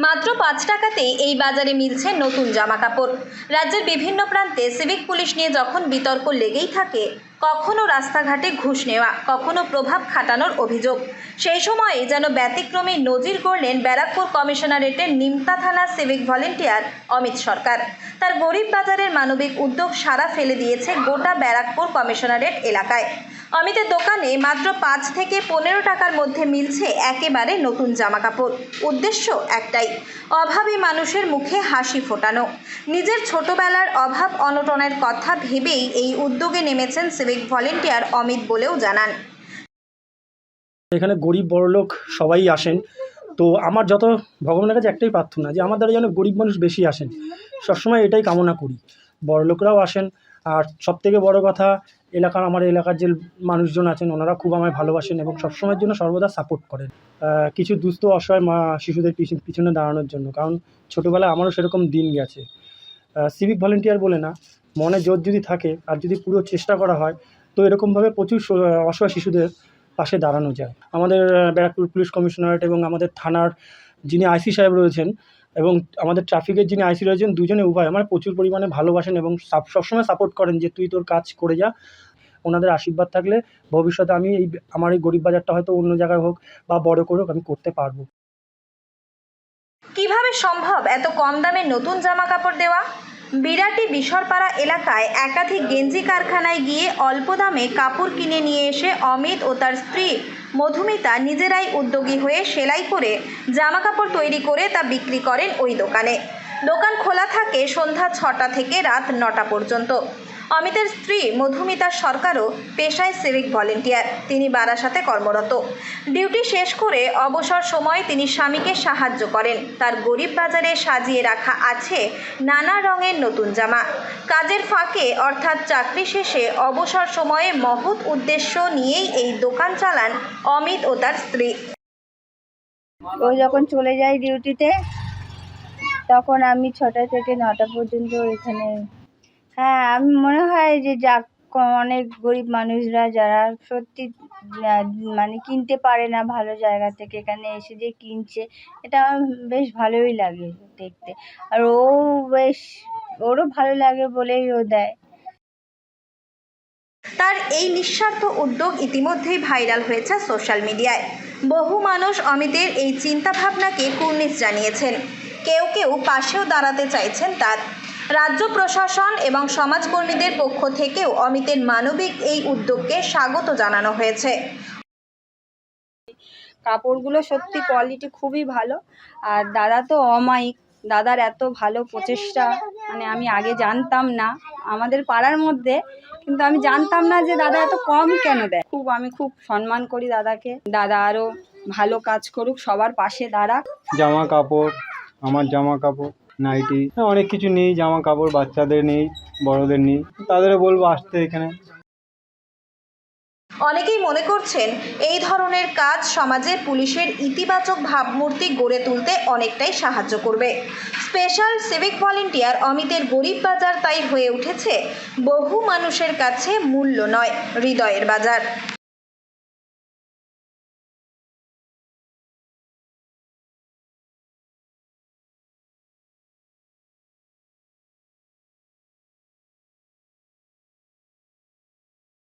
মাত্র ৫ টাকাতেই এই বাজারে মিলছে নতুন জামাকাপড়। রাজ্যের বিভিন্ন প্রান্তে সিভিক পুলিশ নিয়ে যখন বিতর্ক লেগেই থাকে, কখনো রাস্তাঘাটে ঘুষ নেওয়া, কখনো প্রভাব খাটানোর অভিযোগ, সেই সময়ে যেন ব্যতিক্রমী নজির গড়লেন ব্যারাকপুর কমিশনারেটের নিমতা থানার সিভিক ভলেন্টিয়ার অমিত সরকার। তার গরিব বাজারের মানবিক উদ্যোগ সাড়া ফেলে দিয়েছে গোটা ব্যারাকপুর কমিশনারেট এলাকায়। অমিতের দোকানে মাত্র ৫ থেকে ১৫ টাকার মধ্যে মিলছে একেবারে নতুন জামাকাপড়। উদ্দেশ্য একটাই, অভাবী মানুষের মুখে হাসি ফোটানো। নিজের ছোটবেলার অভাব অনটনের কথা ভেবেই এই উদ্যোগে নেমেছেন সিভিক ভলেন্টিয়ার অমিত বলেও জানান। এখানে গরিব বড়লোক সবাই আসেন, তো আমার যত ভগবানের কাছে একটাই প্রার্থনা যে আমার দ্বারা যেন গরিব মানুষ বেশি আসেন। সবসময় এটাই কামনা করি, বড়লোকরাও আসেন। আর সবথেকে বড় কথা, আমার এলাকার যে মানুষজন আছেন ওনারা খুব আমায় ভালোবাসেন এবং সবসময়ের জন্য সর্বদা সাপোর্ট করেন কিছু দুস্থ অসহায় শিশুদের পিছনে দাঁড়ানোর জন্য। কারণ ছোটোবেলায় আমারও সেরকম দিন গেছে। সিভিক ভলেন্টিয়ার বলে না, মনে জোর যদি থাকে আর যদি পুরো চেষ্টা করা হয়, তো এরকমভাবে প্রচুর অসহায় শিশুদের পাশে দাঁড়ানো যায়। আমাদের ব্যারাকপুর পুলিশ কমিশনারেট এবং আমাদের থানার যিনি আইসি সাহেব রয়েছেন এবং আমাদের ট্রাফিকের যিনি আইসি রয়েছেন, দুজনে উভয় আমার প্রচুর পরিমাণে ভালোবাসেন এবং সবসময় সাপোর্ট করেন যে তুই তোর কাজ করে যা। ওনাদের আশীর্বাদ থাকলে ভবিষ্যতে আমি আমার এই গরিব বাজারটা হয়তো অন্য জায়গায় হোক বা বড় করে হোক আমি করতে পারবো। কিভাবে সম্ভব এত কম দামে নতুন জামা কাপড় দেওয়া? বিরাটি বিশরপাড়া এলাকায় একাধিক গেঞ্জি কারখানায় গিয়ে অল্প দামে কাপড় কিনে নিয়ে এসে অমিত ও তার স্ত্রী মধুমিতা নিজেরাই উদ্যোগী হয়ে সেলাই করে জামা কাপড় তৈরি করে তা বিক্রি করেন ওই দোকানে। দোকান খোলা থাকে সন্ধ্যা ৬টা থেকে রাত ৯টা পর্যন্ত। অমিতের স্ত্রী মধুমিতা সরকারও পেশায় সিভিক ভলেন্টিয়ার। তিনি বারাসাতে কর্মরত। ডিউটি শেষ করে অবসর সময়ে তিনি স্বামীকে সাহায্য করেন। তার গরিব বাজারে সাজিয়ে রাখা আছে নানা রঙের নতুন জামা। কাজের ফাঁকে অর্থাৎ চাকরি শেষে অবসর সময়ে মহৎ উদ্দেশ্য নিয়েই এই দোকান চালান অমিত ও তার স্ত্রী। ও যখন চলে যায় ডিউটিতে, তখন আমি ৬টা থেকে ৯টা পর্যন্ত এখানে। হ্যাঁ, আমি মনে হয় যে অনেক গরিব মানুষরা যারা সত্যি মানে কিনতে পারে না ভালো জায়গা থেকে, এখানে এসে যে কিনছে, এটা আমার বেশ ভালোই লাগে দেখতে। আর ওরও ভালো লাগে বলেই ও দেয়। তার এই নিঃস্বার্থ উদ্যোগ ইতিমধ্যেই ভাইরাল হয়েছে সোশ্যাল মিডিয়ায়। বহু মানুষ অমিতের এই চিন্তাভাবনাকে কুর্নিশ জানিয়েছেন। কেউ কেউ পাশেও দাঁড়াতে চাইছেন তার। রাজ্য প্রশাসন এবং সমাজকর্মীদের পক্ষ থেকেও অমিতের মানবিক এই উদ্যোগকে স্বাগত জানানো হয়েছে। কাপড়গুলো সত্যি কোয়ালিটি খুবই ভালো। আর দাদা তো অমায়িক, দাদার এত ভালো প্রচেষ্টা মানে আমি আগে জানতাম না আমাদের পাড়ার মধ্যে, কিন্তু আমি জানতাম না যে দাদা এত কম কেন দেয়। আমি খুব সম্মান করি দাদাকে। দাদা আরও ভালো কাজ করুক, সবার পাশে দাঁড়াক। জামা কাপড়, আমার জামা কাপড়, নাইটি, অনেক কিছু নেই, জামা কাপড় বাচ্চাদের নেই, বড়দের নেই, তাদেরও বলবো আসতে এখানে। অনেকেই মনে করছেন এই ধরনের কাজ সমাজে পুলিশের ইতিবাচক ভাবমূর্তি গড়ে তুলতে অনেকটাই সাহায্য করবে। স্পেশাল সিভিক ভলেন্টিয়ার অমিতের গরিব বাজার তাই হয়ে উঠেছে বহু মানুষের কাছে মূল্য নয়, হৃদয়ের বাজার।